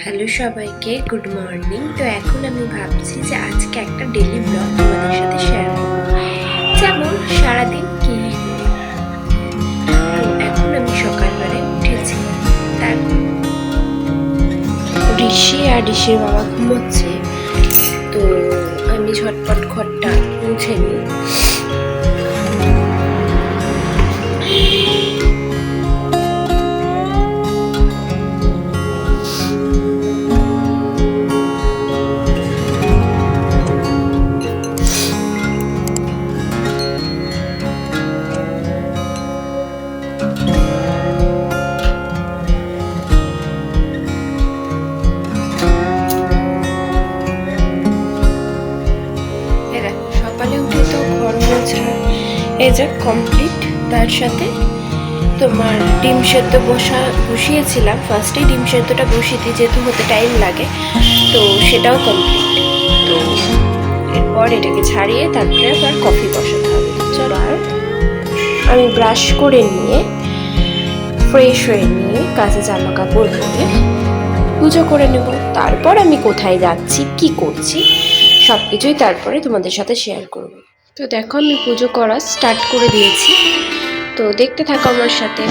Hello সবাইকে, good morning. তো এখন আমি ভাবছি যে আজকে একটা ডেইলি ব্লগ তোমাদের সাথে শেয়ার করব, যেমন সারাদিন কি। তো এখন আমি সকালবেলায় উঠেছি, তার ঋষি আর ঋষির বাবা ঘুমোচ্ছে। তো আমি ঝটপট ঘরটা মুছে নিই। সকালে উঠে তো ঘর মোছা এই যে কমপ্লিট। তার সাথে তোমার ডিম সেদ্ধ বসিয়েছিলাম। ফার্স্টেই ডিম সেদ্ধটা বসিয়ে দিই, যেহেতু হতে টাইম লাগে, তো সেটাও কমপ্লিট। তো এরপর এটাকে ছাড়িয়ে তারপরে আবার কফি বসাতে হবে। চলো, আর আমি ব্রাশ করে নিয়ে ফ্রেশ হয়ে নিয়ে কাঁচা জামা কাপড় পরে পুজো করে নেব। তারপর আমি কোথায় যাচ্ছি, কি করছি, সব কিছুই তারপরে তোমাদের সাথে শেয়ার করব। তো দেখো, আমি পুজো করা স্টার্ট করে দিয়েছি, তো দেখতে থাকো আমার সাথে।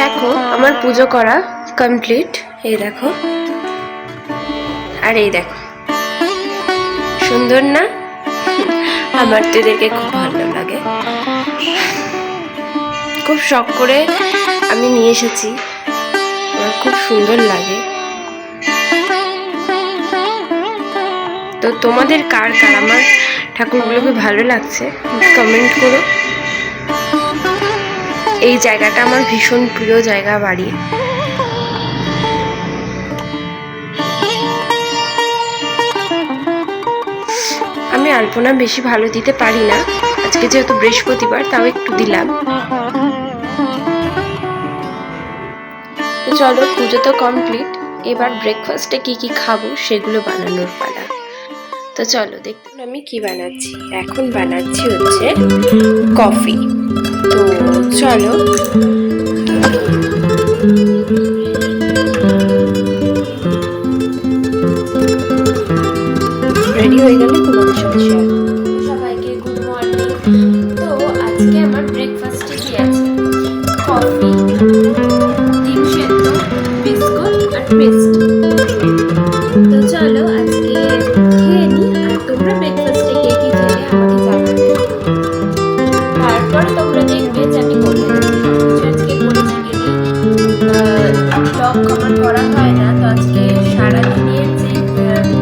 দেখো, আমার পুজো করা কমপ্লিট। এই দেখো, আর এই দেখো, সুন্দর না? আমার তো এদেরকে খুব ভালো লাগে, খুব শখ করে আমি নিয়ে এসেছি, আমার খুব সুন্দর লাগে। তো তোমাদের কার কার আমার ঠাকুরগুলোকে ভালো লাগছে কমেন্ট করো। এই জায়গাটা আমার ভীষণ প্রিয় জায়গা, বাড়ি। আমি আলপনা বেশি ভালো দিতে পারি না, আজকে যেহেতু বৃহস্পতিবার তাও একটু দিলাম। তো চলো, পুজো তো কমপ্লিট, এবার ব্রেকফাস্টে কি কি খাবো সেগুলো বানানোর পালা। তো চলো দেখুন আমি কি বানাচ্ছি। এখন বানাচ্ছি হচ্ছে কফি। তো চলো, রেডি হয়ে গেলে তোমাদের সাথে শেয়ার করব। সবাইকে গুড মর্নিং। তো আজকে আমার ব্রেকফাস্টে কি আছে? কফি, ডিম সেদ্ধ, বিস্কুট আর পেস্ট। তো চলো আজকে খেয়ে নিই, আর তোমরা ব্রেকফাস্টে কে কি খেলে আমাকে জানাবে। তারপরে তোমরা দেখবে যে আমি কোথায় আজকে করেছি। ব্লগ কমেন্ট করা হয় না, তো আজকে সারাদিনের যে করলাম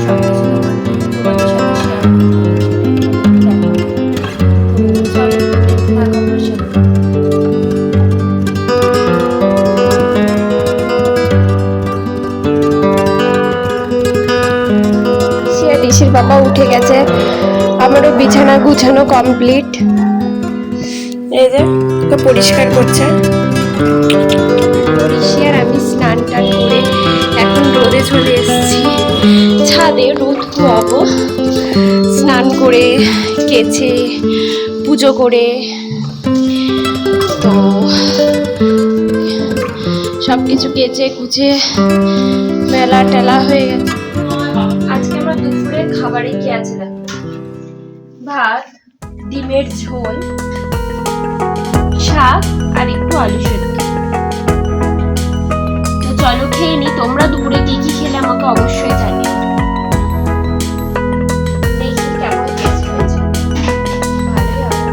সব কিছু তোমাদের সাথে শেয়ার করবো। চলো দেখতে থাকো আমার সাথে। ঋষির বাবা উঠে গেছে, আমারও বিছানা গুছানো কমপ্লিট। এই যে পরিষ্কার করছে ঋষি, আর আমি স্নান টান করে এখন রোদে চলে এসেছি, ছাদে রোদ পোয়াবো। স্নান করে কেচে পুজো করে তো সব কিছু কেচে কুচে মেলা টেলা হয়ে গেছে। আজকে আমার দুপুরের খাবারে কি আছে দেখো, ভাত, ডিমের ঝোল, শাক আর একটু আলু সেদ্ধ। তো চলো খেয়ে নি। তোমরা দুপুরে কি কি খেলে আমাকে অবশ্যই জানিও। দেখি কেমন টেস্ট হয়েছে, ভালোই হবে।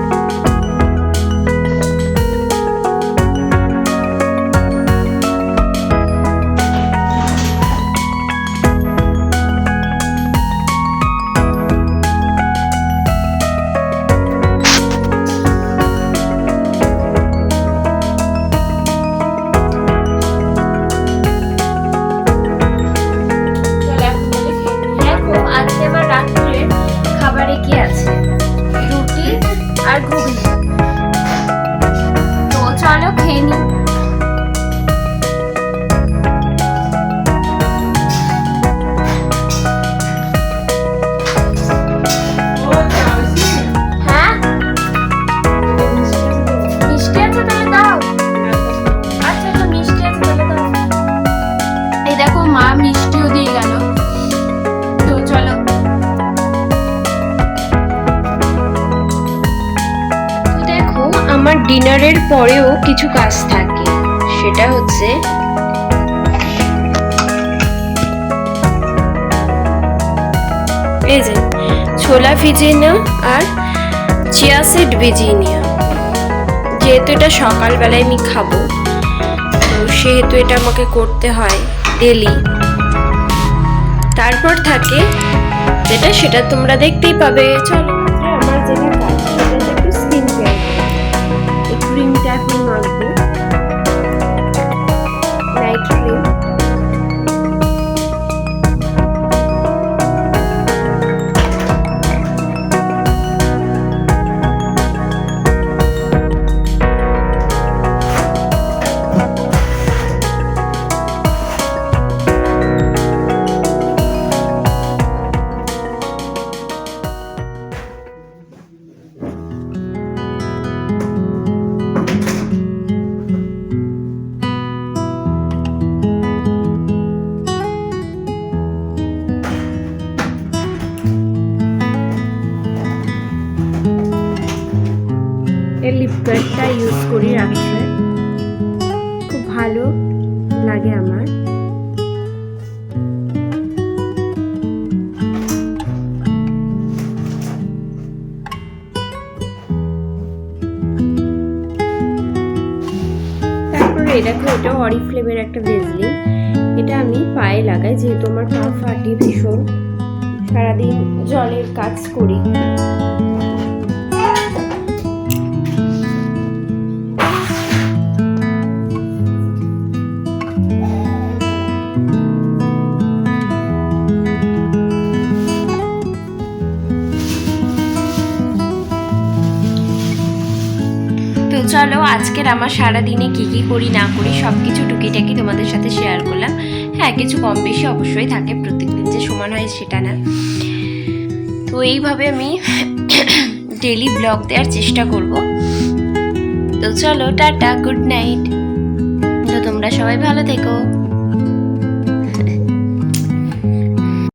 ডিনারের পরেও কিছু কাজ থাকে, সেটা হচ্ছে এই যে ছোলা ভিজিয়ে নেওয়া আর চিয়া সিড ভিজিয়ে নেওয়া। যেহেতু এটা সকালবেলায় আমি খাবো, তো সেহেতু এটা আমাকে করতে হয় ডেলি। তারপর থাকে যেটা, সেটা তোমরা দেখতেই পাবে। চলো, আমার যেটা কাজ সেটা একটু স্কিন কেয়ার, এই ক্রিমটা এখন মাখবো, নাইট ক্রিম। এই লিপ কার্ডটা ইউজ করি রাত্রে, খুব ভালো লাগে আমার। তারপরে এটা অরিফ্লেমের একটা ভেজলিন, এটা আমি পায়ে লাগাই, যেহেতু আমার পা ফাটি ভীষণ, সারাদিন জলের কাজ করি। তো চলো, আজকের আমার সারাদিনে কি কি করি না করি সব কিছু টুকিটাকি তোমাদের সাথে শেয়ার করলাম। হ্যাঁ, কিছু কম বেশি অবশ্যই থাকে, প্রত্যেকদিন যে সমান হয় সেটা না। তো এইভাবে আমি ডেলি ব্লগ দেওয়ার চেষ্টা করব। তো চলো, টাটা, গুড নাইট। তো তোমরা সবাই ভালো থেকো।